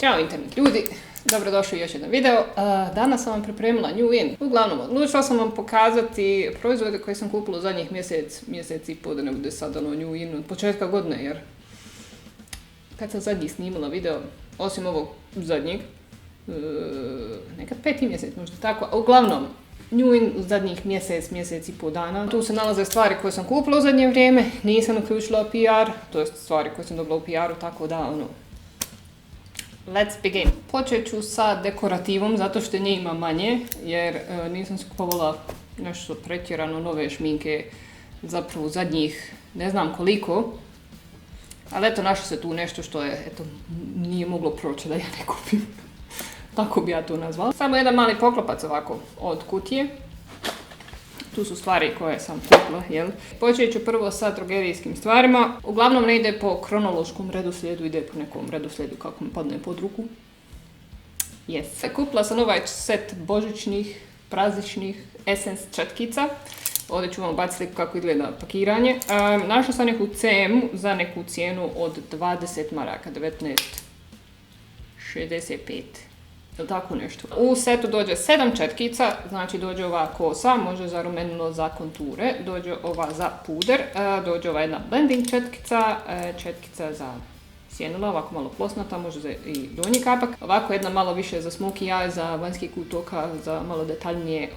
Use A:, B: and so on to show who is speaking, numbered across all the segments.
A: Ćao internet ljudi, dobrodošli u još jedan video. Danas sam vam pripremila New In. Uglavnom, odlučila sam vam pokazati proizvode koje sam kupila u zadnjih mjesec i pol, da ne bude sad New In od početka godine, jer kad sam zadnji snimila video, osim ovog zadnjeg, nekad 5. mjesec, možda tako, a uglavnom, New In u zadnjih mjesec i pol dana. Tu se nalaze stvari koje sam kupila u zadnje vrijeme, nisam uključila PR, to je stvari koje sam dobila u PR-u, tako da, let's begin. Počet ću sa dekorativom, zato što nje ima manje, jer nisam se kupovala nešto pretjerano nove šminke, zapravo zadnjih ne znam koliko, ali eto, našlo se tu nešto što je, eto, nije moglo proći da ja ne kupim. Tako bi ja to nazvala. Samo jedan mali poklopac ovako od kutije. Tu su stvari koje sam kupila, jel? Počet ću prvo sa drogerijskim stvarima. Uglavnom ne ide po kronološkom redoslijedu, ide po nekom redoslijedu kako mi padne pod ruku. Yes. Kupila sam ovaj set božićnih, prazničnih Essence četkica. Ovdje ću vam baciti kako izgleda pakiranje. Našla sam ih u CM za neku cijenu od 20 maraka, 19,65. Ili tako nešto. U setu dođe 7 četkica, znači dođe ova kosa, može za rumenilo, za konture, dođe ova za puder, dođe ova jedna blending četkica, četkica za sjenila, ovako malo plosnata, može za i donji kapak, ovako jedna malo više za smokey eye, za vanjski kut oka, za malo detaljnije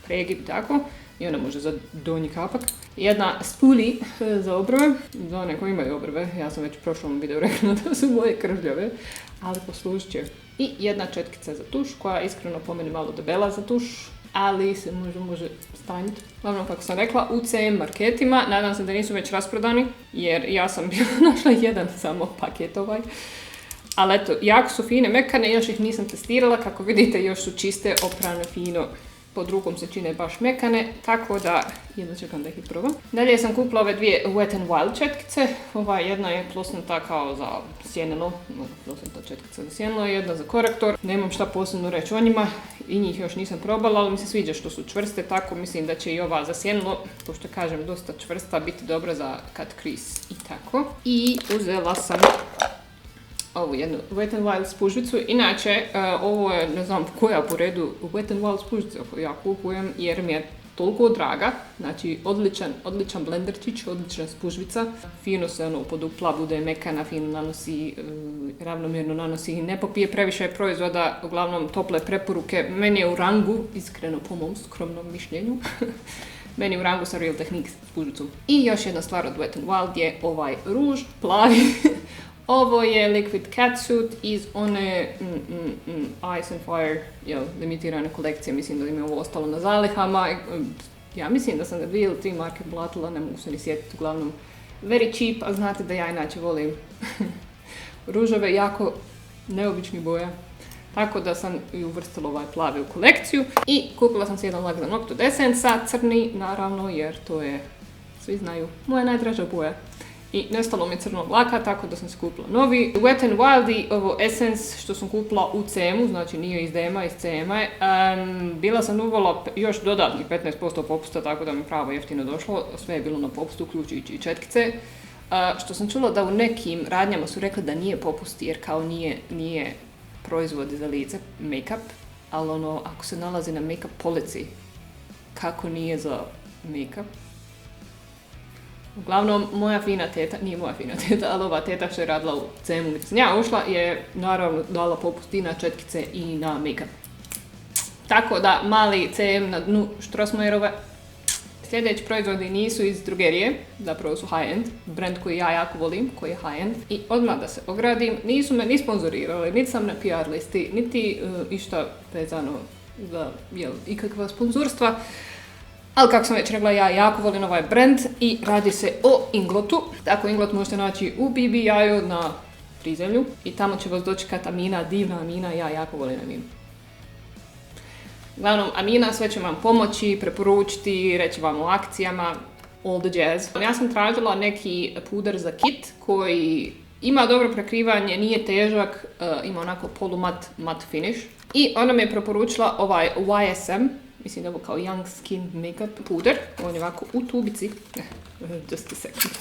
A: pregib, tako. I ona može za donji kapak. Jedna spuli za obrve, za one koji imaju obrve, ja sam već u prošlom videu rekla da su moje kržljave, ali poslužit će. I jedna četkica za tuš, koja je iskreno po meni malo debela za tuš, ali se može stanjiti. Uglavnom, kako sam rekla, u CM marketima, nadam se da nisu već rasprodani, jer ja sam bila našla jedan samo paket ovaj. Ali eto, jako su fine, mekane, još ih nisam testirala, kako vidite još su čiste, oprane, fino. Pod rukom se čine baš mekane, tako da jedno čekam da ih probam. Dalje sam kupila ove dvije Wet n Wild četkice. Ova jedna je plosnata kao za sjenilo, plosnata četkica za sjenilo, jedna za korektor. Nemam šta posebno reći o njima i njih još nisam probala, ali mi se sviđa što su čvrste, tako mislim da će i ova za sjenilo, pošto kažem dosta čvrsta, biti dobra za cut crease i tako. I uzela sam ovu jednu Wet n Wild spužvicu. Inače, ovo je, ne znam koja po redu Wet n Wild spužvica koju ja kupujem, jer mi je toliko draga. Znači, odličan blenderčić, odlična spužvica. Fino se podupla, bude mekana, fino nanosi, ravnomjerno nanosi, ne popije previše proizvoda, uglavnom tople preporuke. Meni je u rangu, iskreno po mom skromnom mišljenju, meni je u rangu sa Real Techniques spužvicom. I još jedna stvar od Wet n Wild je ovaj ruž, plavi. Ovo je Liquid Catsuit iz one Ice and Fire limitirane kolekcije, mislim da mi je ovo ostalo na zalihama. Ja mislim da sam ga 2 ili 3 marke platila, ne mogu se ni sjetiti, uglavnom very cheap, a znate da ja inače volim ružove, jako neobični boja. Tako da sam i uvrstila ovaj plavi u kolekciju. I kupila sam si jedan lak za noktu od Essence-a, crni naravno, jer to je, svi znaju, moja najdraža boja. I nestalo mi je crnog laka, tako da sam se kupila novi. Wet n Wild, ovo Essence što sam kupila u CM-u, znači nije iz DM-a, iz CM-a. Bila sam uvala još dodatnih 15% popusta, tako da mi pravo jeftino došlo. Sve je bilo na popustu, uključujući i četkice. Što sam čula da u nekim radnjama su rekli da nije popust, jer kao nije proizvod za lice, make-up. Ali ako se nalazi na make-up polici, kako nije za make-up? Uglavnom, moja fina teta, nije moja fina teta, ali ova teta što je radila u CM-u gdje sam ja ušla je naravno dala popust i na četkice i na make-up. Tako da, mali CM na dnu Strossmayerove. Sljedeći proizvodi nisu iz drogerije, zapravo su high-end, brand koji ja jako volim, koji je high-end. I odmah da se ogradim, nisu me ni sponzorirali, niti sam na PR listi, niti išta vezano za ikakva sponzorstva. Ali kako sam već rekla, ja jako volim ovaj brand i radi se o Inglotu. Tako Inglot možete naći u BBI-u na Prizemlju i tamo će vas dočekati Amina, divna Amina, ja jako volim Aminu. Uglavnom, Amina sve će vam pomoći, preporučiti, reći vam o akcijama, all the jazz. Ja sam tražila neki puder za kit koji ima dobro prekrivanje, nije težak, ima onako polumat finish. I ona mi je preporučila ovaj YSM, mislim da je ovo kao Young Skin Makeup puder. On je ovako u tubici. Just a second.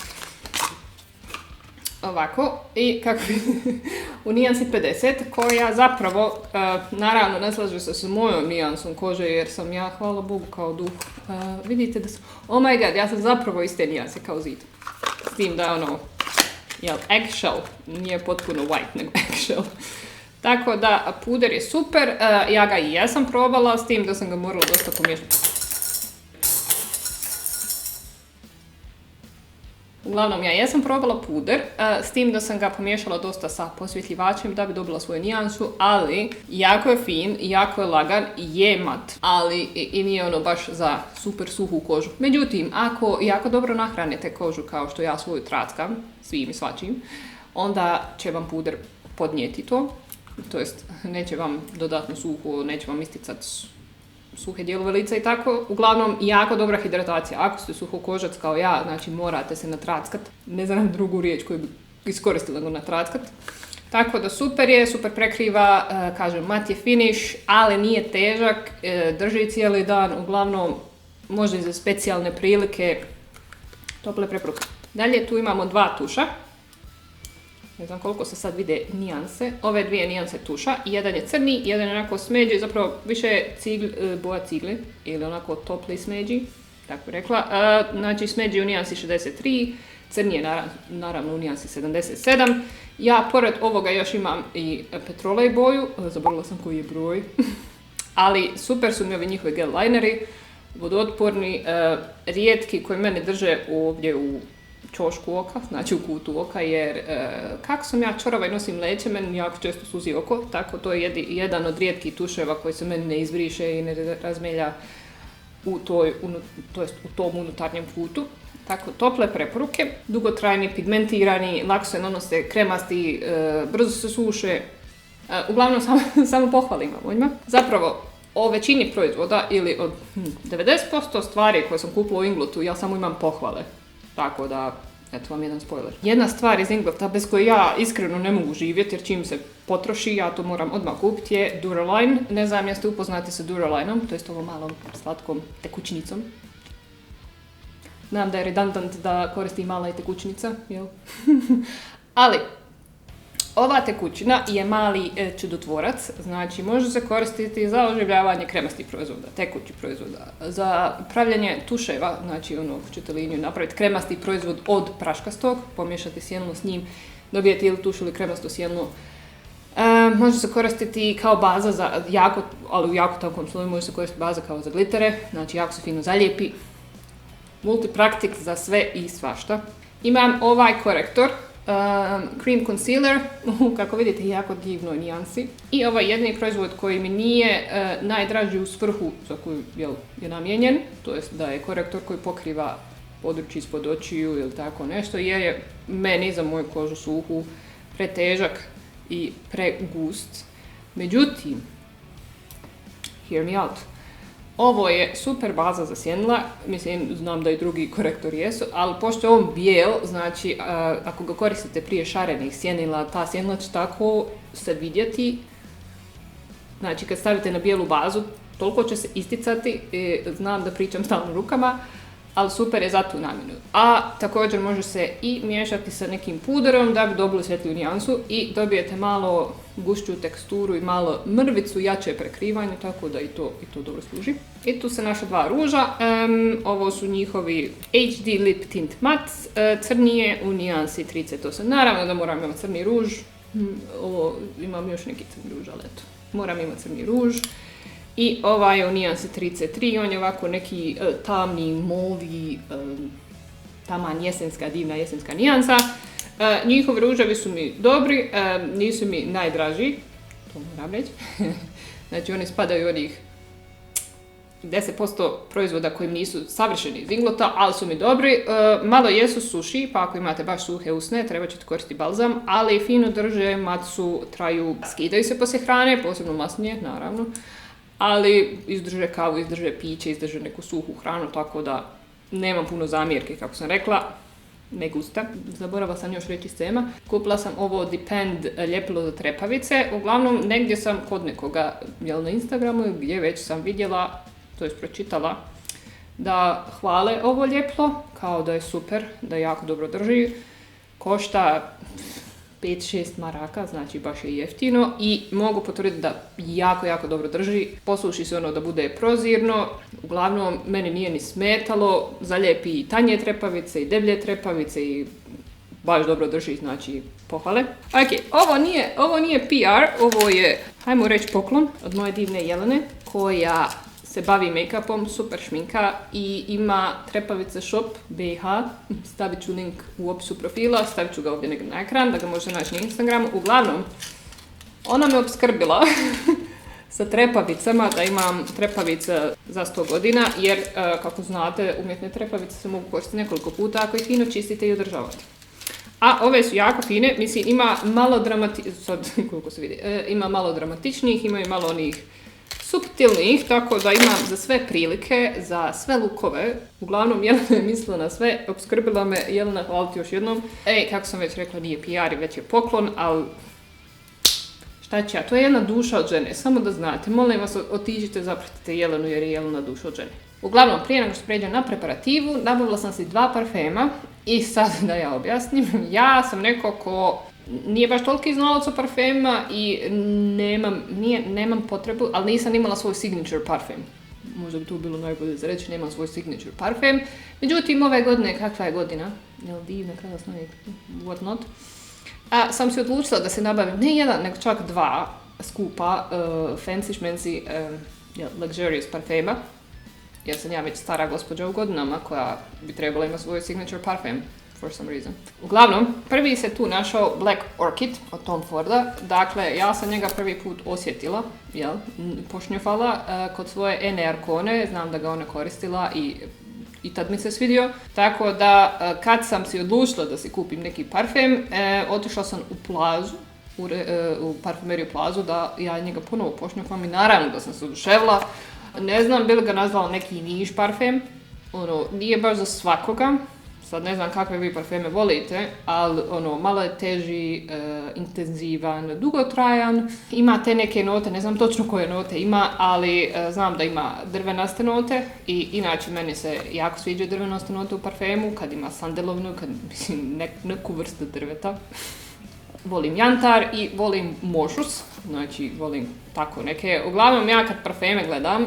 A: Ovako, i kako u nijansi 50, koja zapravo, naravno, ne slaže se s mojom nijansom kože, jer sam ja, hvala Bogu, kao duh. Vidite da sam, oh my god, ja sam zapravo iste nijanse kao zid. S tim da, eggshell, nije potpuno white, nego eggshell. Tako da, puder je super, ja ga i jesam probala, s tim da sam ga morala dosta pomiješati. Uglavnom, ja jesam probala puder, s tim da sam ga pomiješala dosta sa posvjetljivačem da bi dobila svoju nijansu, ali jako je fin, jako je lagan, je mat, ali i nije ono baš za super suhu kožu. Međutim, ako jako dobro nahranite kožu kao što ja svoju trackam, svim i svačim, onda će vam puder podnijeti to, to jest neće vam dodatno suho, neće vam isticati suhe dijelove lica i tako. Uglavnom, jako dobra hidratacija. Ako ste suhokožac kao ja, znači morate se natrackat. Ne znam drugu riječ koju bi iskoristila go natrackat. Tako da super je, super prekriva, kažem, mat je finish, ali nije težak, drži cijeli dan. Uglavnom, možda i za specijalne prilike, tople preporuke. Dalje tu imamo dva tuša. Ne znam koliko se sad vide nijanse. Ove dvije nijanse tuša. Jedan je crni, jedan je onako smeđi, zapravo više boja cigle, ili onako topli smeđi, tako bi rekla. Znači smeđi u nijansi 63, crni je naravno u nijansi 77. Ja pored ovoga još imam i petrolej boju, zaboravila sam koji je broj. Ali super su mi ovi njihovi gel lineri, vodootporni, rijetki koji mene drže ovdje u ćošku oka, znači u kutu oka, jer kako sam ja čorava i nosim leće, meni jako često suzi oko, tako to je jedan od rijetkih tuševa koji se meni ne izbriše i ne razmelja u tom unutarnjem kutu. Tako, tople preporuke, dugotrajni, pigmentirani, lako se nanose, kremasti, brzo se suše. Uglavnom, samo pohvalim vam. Zapravo, o većini proizvoda ili od 90% stvari koje sam kupila u Inglotu, ja samo imam pohvale. Tako da, eto vam jedan spoiler. Jedna stvar iz Inglota bez koje ja iskreno ne mogu živjeti, jer čim se potroši, ja to moram odmah kupiti, je Duraline. Ne znam, jeste upoznati sa Duralineom, to jest ovom malom slatkom tekućnicom. Znam da je redundant da koristi mala i tekućnica, jel? Ali, ova tekućina je mali čudotvorac, znači može se koristiti za oživljavanje kremastih proizvoda, tekućih proizvoda, za pravljanje tuševa, znači ćete liniju napraviti kremasti proizvod od praškastog, pomiješati sjenilo s njim, dobijete ili tuš ili kremasto sjenilo. Može se koristiti kao baza za ali u jako tankom sloju može se koristiti baza kao za glitere, znači jako se fino zalijepi. Multipraktik za sve i svašta. Imam ovaj korektor, cream concealer, kako vidite jako divnoj nijansi. I ovaj jedini proizvod koji mi nije najdraži u svrhu za koju je namijenjen, to jest da je korektor koji pokriva područje ispod očiju ili tako nešto, jer je meni za moju kožu suhu pretežak i pregust. Međutim, hear me out. Ovo je super baza za sjenila, mislim, znam da i drugi korektori jesu, ali pošto je on bijel, znači ako ga koristite prije šarenih sjenila, ta sjenila će tako se vidjeti, znači kad stavite na bijelu bazu, toliko će se isticati, znam da pričam stalno rukama, ali super je za tu namjenu. A također može se i miješati sa nekim puderom da bi dobili svjetliju nijansu i dobijete malo gušću teksturu i malo mrvicu jače prekrivanje, tako da i to dobro služi. I tu se naša dva ruža, ovo su njihovi HD Lip Tint Matte, crni je u nijansi 38. Naravno da moram imati crni ruž, ovo imam još neki crni ruž, ali eto, moram imati crni ruž. I ovaj je u nijansi 33, on je ovako neki tamni, movi, taman divna jesenska nijansa. Njihovi ruževi su mi dobri, nisu mi najdraži, to moram reći. Znači oni spadaju onih 10% proizvoda koji nisu savršeni iz Inglota, ali su mi dobri. Malo jesu suši, pa ako imate baš suhe usne, treba ćete koristiti balzam, ali fino drže, mat su, traju, skidaju se poslije hrane, posebno masnije, naravno. Ali izdrže kavu, izdrže piće, izdrže neku suhu hranu, tako da nemam puno zamjerke, kako sam rekla, ne gusta. Zaboravila sam još reći sema. Kupila sam ovo Depend ljepilo za trepavice. Uglavnom, negdje sam kod nekoga, na Instagramu, gdje već sam vidjela, to jest pročitala, da hvale ovo ljepilo, kao da je super, da jako dobro drži košta 5-6 maraka, znači baš je jeftino i mogu potvrditi da jako, jako dobro drži. Posluši se ono da bude prozirno, uglavnom meni nije ni smetalo, zalijepi i tanje trepavice i deblje trepavice i baš dobro drži, znači pohvale. Ok, ovo nije PR, ovo je, hajmo reći, poklon od moje divne Jelene koja se bavi make-upom, super šminka i ima trepavice shop BiH, stavit ću link u opisu profila, stavit ću ga ovdje negdje na ekran da ga možete naći na Instagramu. Uglavnom, ona me opskrbila sa trepavicama, da imam trepavice za 100 godina, jer kako znate, umjetne trepavice se mogu koristiti nekoliko puta ako ih fino čistite i održavate. A ove su jako fine, mislim ima malo ima malo dramatičnijih, ima i malo onih suptilnih, tako da imam za sve prilike, za sve lukove. Uglavnom, Jelena je mislila na sve, opskrbila me. Jelena, hvala ti još jednom. Kako sam već rekla, nije PR, već je poklon, ali šta će ja? To je jedna duša od žene, samo da znate. Molim vas, otiđite, zapratite Jelenu jer je Jelena duša od žene. Uglavnom, prije nego što pređem na preparativu, nabavila sam si 2 parfema i sad da ja objasnim. Ja sam neko ko nije baš toliki znalac o parfemima i nemam potrebu, ali nisam imala svoj signature parfem. Možda bi to bilo najbolje za reći, nemam svoj signature parfem. Međutim, ove godine, kakva je godina? Jel divna, krasna je, what not? Sam se odlučila da se nabavim ne jedan, nego čak 2 skupa fancy šmenci luxurious parfema. Jer sam ja već stara gospođa u godinama koja bi trebala imati svoj signature parfem. For some reason. Uglavnom, prvi se tu našao Black Orchid od Tom Forda. Dakle, ja sam njega prvi put osjetila, pošnjufala kod svoje Ene Arcone, znam da ga ona koristila i tad mi se svidio. Tako da, kad sam si odlučila da si kupim neki parfem, otišla sam u Plazu, u parfumeriju Plazu, da ja njega ponovo pošnjufam i naravno da sam se oduševila. Ne znam, bi li ga nazvala neki niš parfem, nije baš za svakoga. Sad ne znam kakve vi parfeme volite, ali malo je teži, intenzivan, dugotrajan. Ima te neke note, ne znam točno koje note ima, ali znam da ima drvenaste note i inače meni se jako sviđa drvenaste note u parfemu, kad ima sandelovnu, neku vrstu drveta. Volim jantar i volim mošus, znači volim tako neke. Uglavnom ja kad parfeme gledam,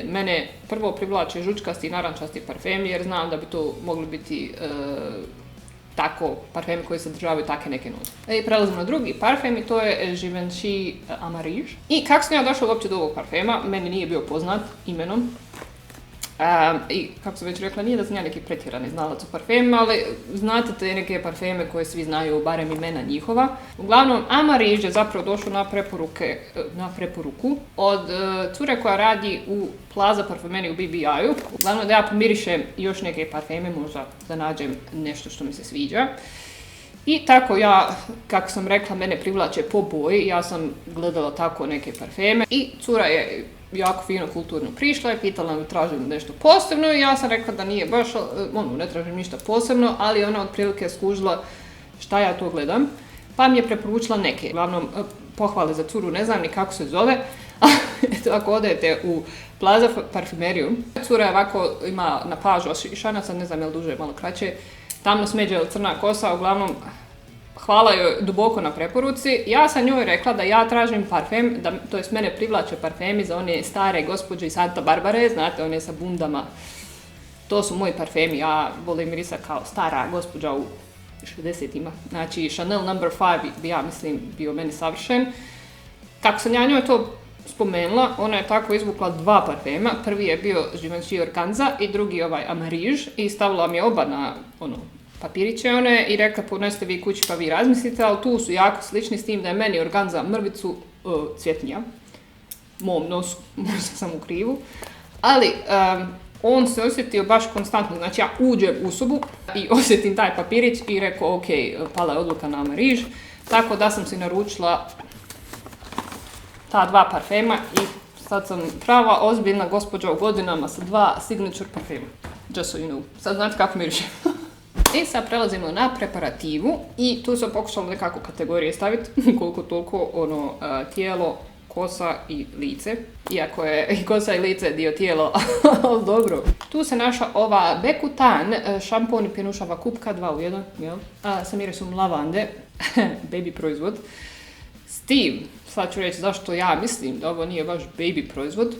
A: mene prvo privlače žučkasti i narančasti parfemi jer znam da bi to mogli biti tako parfemi koji sadržavaju take neke note. I prelazimo na drugi parfem i to je Givenchy Amariž. I kako sam ja došla uopće do ovog parfema, meni nije bio poznat imenom. I kako sam već rekla, nije da sam ja neki pretjerani znalac u parfemima, ali znate te neke parfeme koje svi znaju, barem imena njihova. Uglavnom, Amariž je zapravo došao na preporuku od cure koja radi u Plaza parfumeriji u BBI-u. Uglavnom da ja pomirišem još neke parfeme, možda da nađem nešto što mi se sviđa. I tako ja, kako sam rekla, mene privlače po boji, ja sam gledala tako neke parfeme i cura je jako fino, kulturno prišla i pitala me tražim nešto posebno i ja sam rekla da nije baš, ne tražim ništa posebno, ali ona otprilike skužila šta ja to gledam, pa mi je preporučila neke. Uglavnom, pohvale za curu, ne znam ni kako se zove, eto, ako odete u Plaza parfumeriju, cura je ovako, ima na pažu ošišana, sad ne znam je li duže, malo kraće, tamno smeđa ili crna kosa, uglavnom, hvala joj duboko na preporuci. Ja sam njoj rekla da ja tražim parfem, to jest mene privlače parfemi za one stare gospođe iz Santa Barbare, znate, one sa bundama. To su moji parfemi, ja volim mirisa kao stara gospođa u 60-ima. Znači, Chanel No. 5 bi ja mislim bio meni savršen. Kako sam ja njoj to spomenula, ona je tako izvukla 2 parfema. Prvi je bio Givenchy Organza i drugi ovaj Amariž i stavila mi je oba na papiriće one i rekla ponesite vi kući pa vi razmislite, ali tu su jako slični s tim da je meni Organza mrvicu cvjetnija. Mom nosu, možda sam u krivu. Ali on se osjetio baš konstantno, znači ja uđem u sobu i osjetim taj papirić i rekao ok, pala je odluka na Amariž, tako da sam si naručila ta 2 parfema i sad sam prava ozbiljna gospođa u godinama sa 2 signature parfema. Just so you know. Sad znate kako miriše. I sad prelazimo na preparativu i tu sam pokušala nekako kategorije staviti, koliko toliko tijelo, kosa i lice. Iako je i kosa i lice dio tijela, ali dobro. Tu se našla ova Bekutan šampon i pjenušava kupka 2 u 1, jel? Sa mirisom lavande, baby proizvod. Steve, sad ću reći zašto ja mislim da ovo nije baš baby proizvod.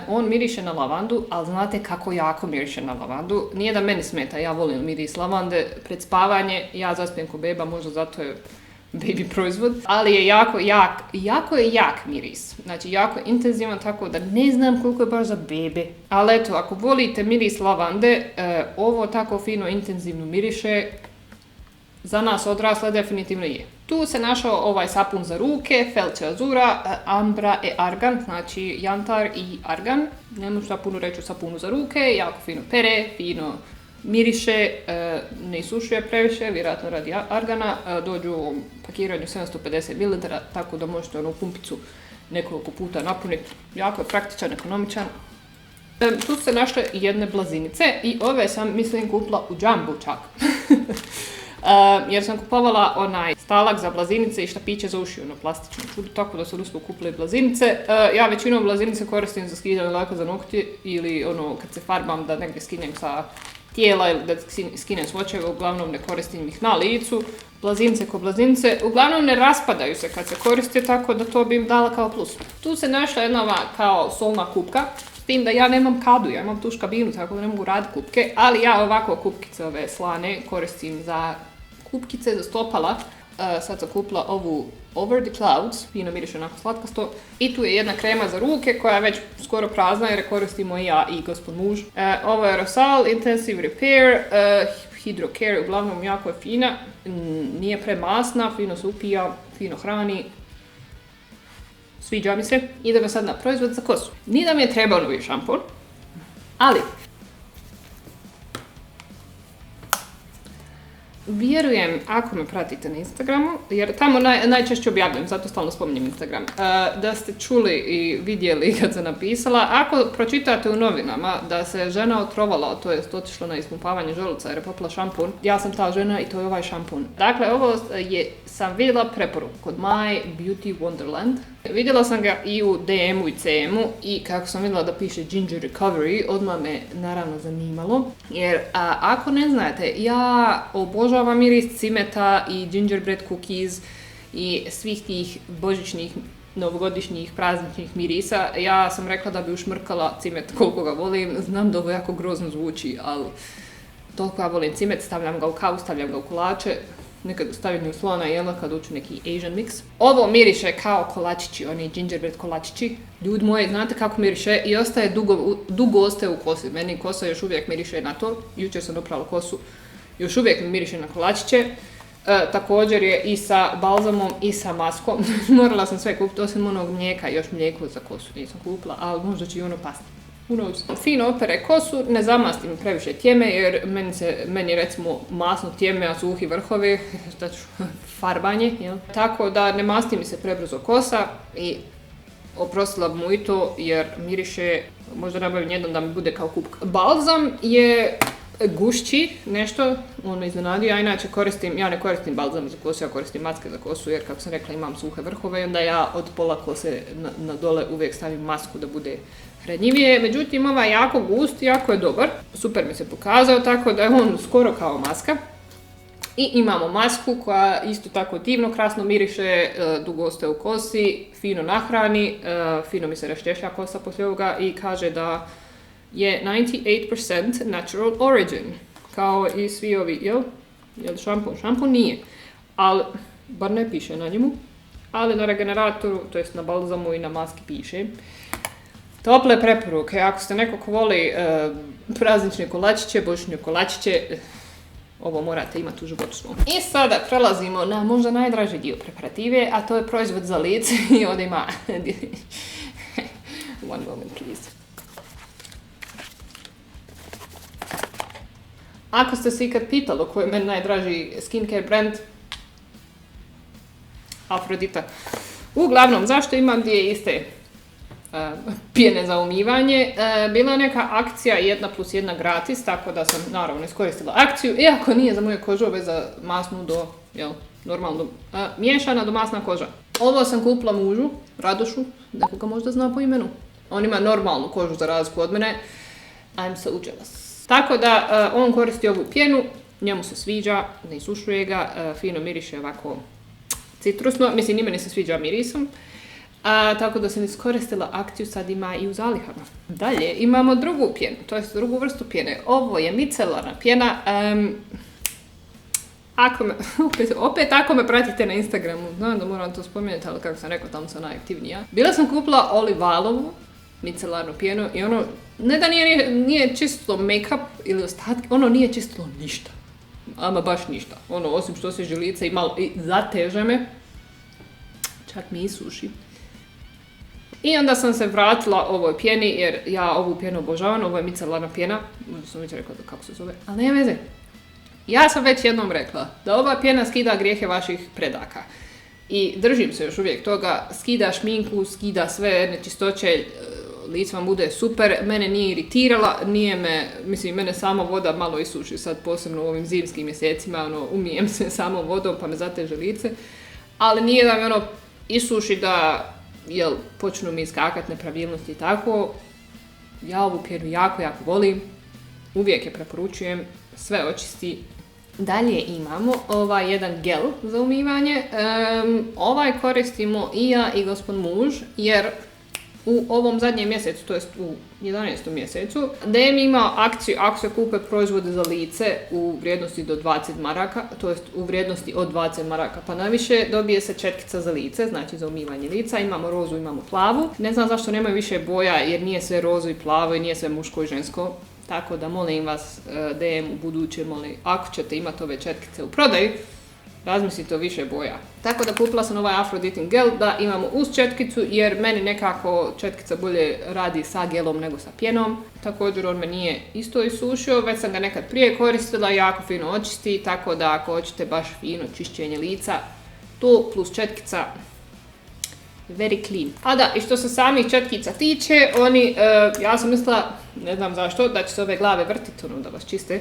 A: On miriše na lavandu, ali znate kako jako miriše na lavandu. Nije da meni smeta, ja volim miris lavande pred spavanje, ja zaspijem ko beba, možda zato je baby proizvod, ali je jako je jak miris. Znači jako intenzivan, tako da ne znam koliko je baš za bebe. Ali eto, ako volite miris lavande, ovo tako fino intenzivno miriše, za nas odrasle definitivno je. Tu se našao ovaj sapun za ruke, Felce Azura, Ambra e Argan, znači jantar i argan. Ne možu šta puno reći o sapunu za ruke, jako fino pere, fino miriše, ne isušuje previše, vjerojatno radi argana. Dođu u pakiranju 750 ml, tako da možete onu pumpicu nekoliko puta napuniti. Jako je praktičan, ekonomičan. Tu su se našle jedne blazinice i ove sam, mislim, kupila u Jumbo čak. Jer sam kupovala onaj stalak za blazinice i štapiće za uši, ono plastično čudo, tako da sam uspio kupila i blazinice. Ja većinom blazinice koristim za skidanje laka za nokti ili ono kad se farbam da negdje skinem sa tijela ili da skinem s očeva, uglavnom ne koristim ih na licu. Blazinice ko blazinice, uglavnom ne raspadaju se kad se koriste, tako da to bi im dala kao plus. Tu se našla jedna ova kao solna kupka, s tim da ja nemam kadu, ja imam tuš kabinu, tako da ne mogu raditi kupke, ali ja ovako kupkice ove slane koristim za kupkice, za stopala. Sad sam kupila ovu Over the Clouds, fino miriše onako slatkasto. I tu je jedna krema za ruke koja je već skoro prazna jer je koristimo i ja i gospod muž. Ovo je Rosal Intensive Repair, Hydro Care, uglavnom jako je fina, nije premasna, fino se upija, fino hrani. Sviđa mi se. Idemo sad na proizvod za kosu. Nije da mi je trebao novi šampon, ali vjerujem, ako me pratite na Instagramu, jer tamo najčešće objavljam, zato stalno spominjem Instagram, da ste čuli i vidjeli kad sam napisala, ako pročitate u novinama da se žena otrovala, to je otišla na ispumpavanje želuca jer je popila šampon, ja sam ta žena i to je ovaj šampon. Dakle, ovo sam vidjela preporuku kod My Beauty Wonderland. Vidjela sam ga i u DM-u i CM-u i kako sam vidjela da piše Ginger Recovery, odmah me naravno zanimalo. Jer ako ne znate, ja obožavam miris cimeta i gingerbread cookies i svih tih božićnih, novogodišnjih, prazničnih mirisa. Ja sam rekla da bi ušmrkala cimet koliko ga volim. Znam da ovo jako grozno zvuči, ali toliko ja volim cimet, stavljam ga u kavu, stavljam ga u kolače. Nekad stavim u slona jela kad uču neki Asian mix. Ovo miriše kao kolačići, oni gingerbread kolačići. Ljudi moji, znate kako miriše i ostaje dugo ostaje u kosi. Meni kosa još uvijek miriše na to. Jučer sam oprala kosu. Još uvijek mi miriše na kolačiće. Također je i sa balzamom i sa maskom. Morala sam sve kupiti, osim onog mlijeka, još mlijeko za kosu nisam kupila, ali možda će i ono pasti. Fino opere kosu, ne zamastim previše tjeme jer meni je recimo masno tjeme, a suhi vrhovi, znači farbanje, jel? Tako da ne masti mi se prebrzo kosa i oprostila bi mu i to jer miriše, možda nabavim jednom da mi bude kao kupka. Balzam je gušći nešto, on me iznenadio, ja inače ja ne koristim balzam za kosu, ja koristim maske za kosu jer kako sam rekla imam suhe vrhove i onda ja od pola kose na dole uvijek stavim masku da bude hranjivije. Međutim, ovaj jako gust, jako je dobar, super mi se pokazao, tako da je on skoro kao maska. I imamo masku koja isto tako divno, krasno miriše, dugo ostaje u kosi, fino nahrani, fino mi se raščešlja kosa poslije ovoga i kaže da je 98% natural origin, kao i svi ovi, jel šampon? Šampon nije, ali, bar ne piše na njemu, ali na regeneratoru, to jest na balzamu i na maski piše. Tople preporuke, ako ste neko ko voli praznične kolačiće, božićne kolačiće, ovo morate imati u životu svom. I sada prelazimo na možda najdraži dio preparative, a to je proizvod za lice i ovdje ima one moment please. Ako ste se ikad pitalo koji je meni najdraži skincare brand, Afrodita. Uglavnom, zašto imam dvije iste pjene za umivanje? Bila je neka akcija 1+1 gratis, tako da sam naravno iskoristila akciju, iako nije za moju kožu, već za masnu do, normalno, miješana do masna koža. Ovo sam kupila mužu, Radošu, nekoga možda zna po imenu. On ima normalnu kožu za razliku od mene. I'm so jealous. Tako da on koristi ovu pjenu, njemu se sviđa, ne isušuje ga, fino miriše ovako citrusno. Mislim, ni meni se sviđa mirisom. Tako da sam iskoristila akciju, sad ima i u zalihama. Dalje imamo drugu pjenu, to jest drugu vrstu pjene. Ovo je micelarna pjena. Opet ako me pratite na Instagramu, znam da moram to spomenuti, ali kako sam rekao, tamo sam najaktivnija. Bila sam kupila Olivalovu micelarnu pjenu i ono, ne da nije čistilo make-up ili ostatke, ono nije čistilo ništa. Ama baš ništa. Ono, osim što se žilice i malo zateže me, čak mi i suši. I onda sam se vratila ovoj pjeni, jer ja ovu pjenu obožavam, ovo je micelarna pjena, možda sam već rekla kako se zove, ali nema veze. Ja sam već jednom rekla da ova pjena skida grijehe vaših predaka. I držim se još uvijek toga, skida šminku, skida sve nečistoće, lice vam bude super, mene nije iritirala, mene samo voda malo isuši sad, posebno u ovim zimskim mjesecima, umijem se samom vodom pa me zateže lice, ali nije da me isuši da počnu mi iskakat nepravilnosti i tako. Ja ovu pjenu jako volim, uvijek je preporučujem, sve očisti. Dalje imamo ovaj jedan gel za umivanje. Ovaj koristimo i ja i gospod muž, jer u ovom zadnjem mjesecu, to jest u 11. mjesecu, DM ima akciju ako se kupe proizvode za lice u vrijednosti do 20 maraka, to jest u vrijednosti od 20 maraka pa naviše, dobije se četkica za lice, znači za umivanje lica. Imamo rozu, imamo plavu. Ne znam zašto nemaju više boja, jer nije sve rozo i plavo i nije sve muško i žensko. Tako da molim vas, DM u buduće, ako ćete imati ove četkice u prodaju, razmislite o više boja. Tako da kupila sam ovaj Aphrodite gel da imamo uz četkicu, jer meni nekako četkica bolje radi sa gelom nego sa pjenom. Također on me nije isto isušio, već sam ga nekad prije koristila, jako fino očisti, tako da ako hoćete baš fino čišćenje lica, to plus četkica, very clean. A da, i što se samih četkica tiče, oni, ja sam mislila, ne znam zašto, da će se ove glave vrtiti, da vas čiste.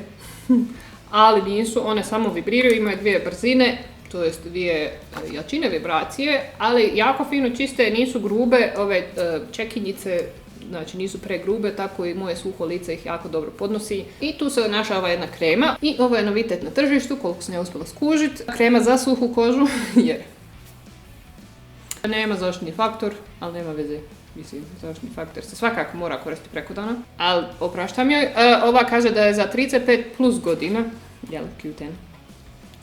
A: Ali nisu, one samo vibriraju, imaju dvije brzine, to jest dvije jačine vibracije, ali jako fino čiste, nisu grube, ove čekinjice, znači nisu pregrube, tako i moje suho lice ih jako dobro podnosi. I tu se našla ova jedna krema i ovo je novitet na tržištu, koliko sam ja uspjela skužiti. Krema za suhu kožu, jer nema zaštitni faktor, ali nema veze. Mislim, zaštitni faktor se svakako mora koristiti preko dana, ali opraštam joj. Ova kaže da je za 35 plus godina, jel, Q10.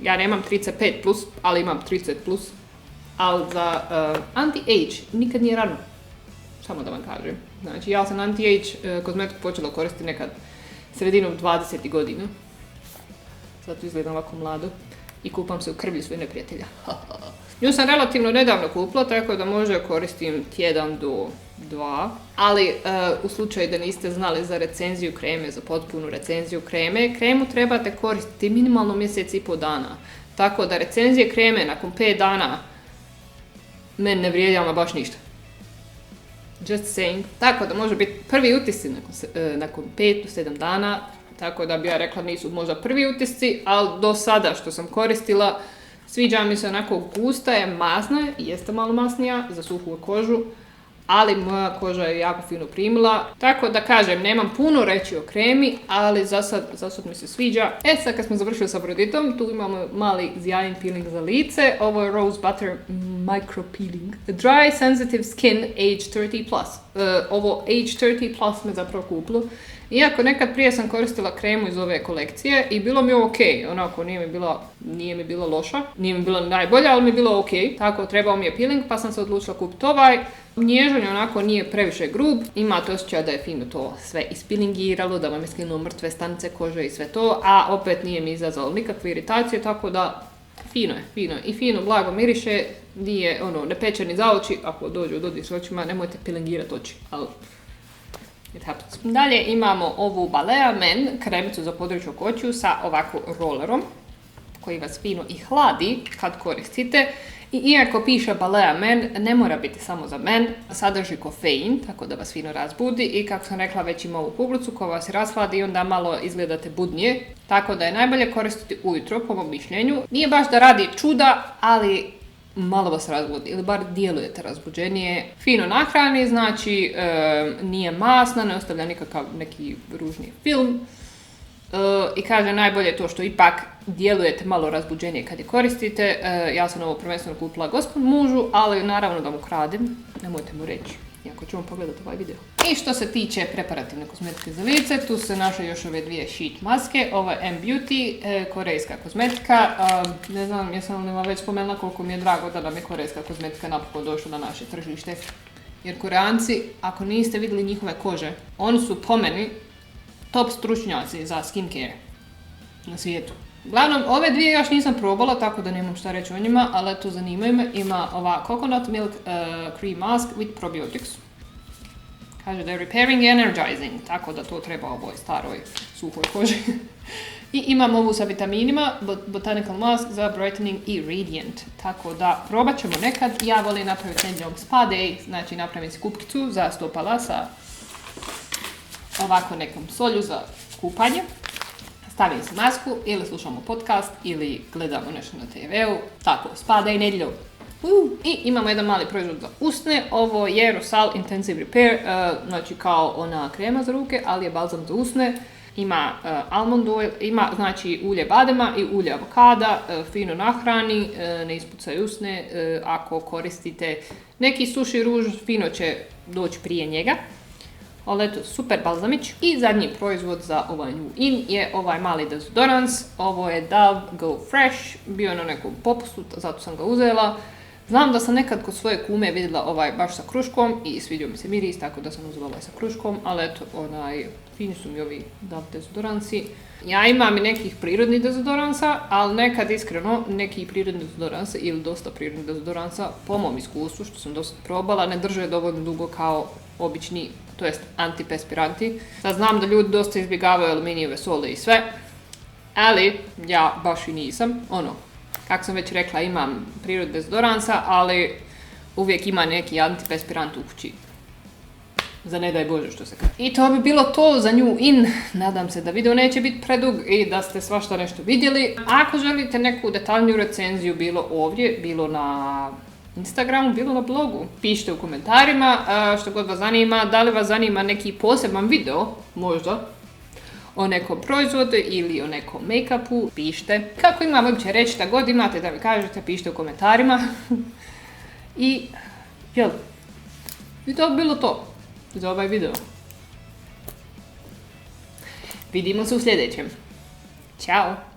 A: Ja nemam 35 plus, ali imam 30 plus, ali za anti-age nikad nije rano, samo da vam kažem. Znači, ja sam anti-age kozmetiku počela koristiti nekad sredinom 20. godina, zato izgledam ovako mlado i kupam se u krvlju svojih neprijatelja. Nju sam relativno nedavno kupila, tako da možda koristim tjedan do 2, ali u slučaju da niste znali za recenziju kreme, za potpunu recenziju kreme, kremu trebate koristiti minimalno mjesec i pol dana. Tako da recenzije kreme nakon 5 dana meni ne vrijedi ama baš ništa. Just saying. Tako da može biti prvi utisci nakon 5 do 7 dana, tako da bi ja rekla nisu možda prvi utisci, ali do sada što sam koristila, sviđa mi se onako gusta je, masna je, jeste malo masnija za suhu kožu, ali moja koža je jako fino primila. Tako da kažem, nemam puno reći o kremi, ali za sad mi se sviđa. Sad kad smo završili sa Aphroditeom, tu imamo mali zjajan peeling za lice. Ovo je Rose Butter Micro Peeling. Dry Sensitive Skin Age 30+. Ovo Age 30+ me zapravo kupilo. Iako nekad prije sam koristila kremu iz ove kolekcije i bilo mi je ok, onako nije mi bila loša, nije mi bila najbolja, ali mi je bilo ok. Tako trebao mi je peeling pa sam se odlučila kupiti ovaj. Nježan onako nije previše grub, imate osjećaj da je fino to sve ispilingiralo, da vam je skinulo mrtve stanice kože i sve to, a opet nije mi izazvalo nikakve iritacije, tako da fino je i fino blago miriše, nije ne peče ni za oči, ako dođu u dodir s očima nemojte pilingirati oči, ali it happens. Dalje imamo ovu Balea Men kremicu za područje očiju sa ovako rollerom koji vas fino i hladi kad koristite. I iako piše Balea Men, ne mora biti samo za men, sadrži kofein, tako da vas fino razbudi i kako sam rekla već ima ovu kuglicu koja vas rashladi i onda malo izgledate budnije, tako da je najbolje koristiti ujutro po mom mišljenju. Nije baš da radi čuda, ali malo vas razbudi ili bar djelujete razbuđenije. Fino nahrani, znači nije masna, ne ostavlja nikakav neki ružni film. I kaže najbolje je to što ipak djelujete malo razbuđenije kad je koristite. Ja sam ovo prvenstveno kupila gospodinu mužu, ali naravno da mu kradim, nemojte mu reći, iako ćemo pogledati ovaj video. I što se tiče preparativne kozmetike za lice, tu se našle još ove dvije sheet maske. Ovo je M-Beauty, korejska kozmetika. Ne znam, jesam li vam već spomenula koliko mi je drago da nam je korejska kozmetika napokon došla na naše tržište. Jer Koreanci, ako niste vidjeli njihove kože, oni su po meni top stručnjaci za skincare na svijetu. Uglavnom, ove dvije još nisam probala, tako da nemam šta reći o njima, ali eto, zanimaju me. Ima ova Coconut Milk Cream Mask with Probiotics. Kaže da je repairing i energizing, tako da to treba ovoj staroj suhoj koži. I imam ovu sa vitaminima, Botanical Mask za brightening i radiant. Tako da probat ćemo nekad. Ja volim napraviti nedjeljom spa day, znači napravim si kupkicu za stopala sa ovako nekom solju za kupanje. Stavim si masku ili slušamo podcast ili gledamo nešto na TV-u. Tako, spa day nedjeljom. I imamo jedan mali proizvod za usne. Ovo je Rosal Intensive Repair, znači kao ona krema za ruke, ali je balzam za usne. Ima almond oil, ima znači ulje badema i ulje avokada, fino nahrani, ne ispucaju usne. Ako koristite neki suši ruž, fino će doći prije njega. Ali eto, super balzamić. I zadnji proizvod za ovaj new in je ovaj mali dezodorans. Ovo je Dove Go Fresh, bio je na nekom popustu, zato sam ga uzela. Znam da sam nekad kod svoje kume vidjela ovaj baš sa kruškom i svidio mi se miris, tako da sam uzela ovaj sa kruškom, ali eto, fini su mi ovi Dove dezodoransi. Ja imam i nekih prirodnih dezodoransa, ali nekad iskreno neki prirodni dezodoransa ili dosta prirodnih dezodoransa, po mom iskustvu, što sam dosta probala, ne drže dovoljno dugo kao obični, to jest antiperspiranti. Sad znam da ljudi dosta izbjegavaju aluminijeve sole i sve, ali ja baš i nisam. Kako sam već rekla, imam prirodne dezodoransa, ali uvijek ima neki antiperspirant u kući. Za ne daj Bože što se kaže. I to bi bilo to za new in. Nadam se da video neće biti predug i da ste svašta nešto vidjeli. Ako želite neku detaljniju recenziju, bilo ovdje, bilo na Instagramu, bilo na blogu, pišite u komentarima što god vas zanima. Da li vas zanima neki poseban video, možda, o nekom proizvodu ili o nekom make-upu, pišite. Kako imam uopće reći, šta god imate da mi kažete, pišite u komentarima. I to bi bilo to za ovaj video. Vidimo se u sljedećem. Ćao!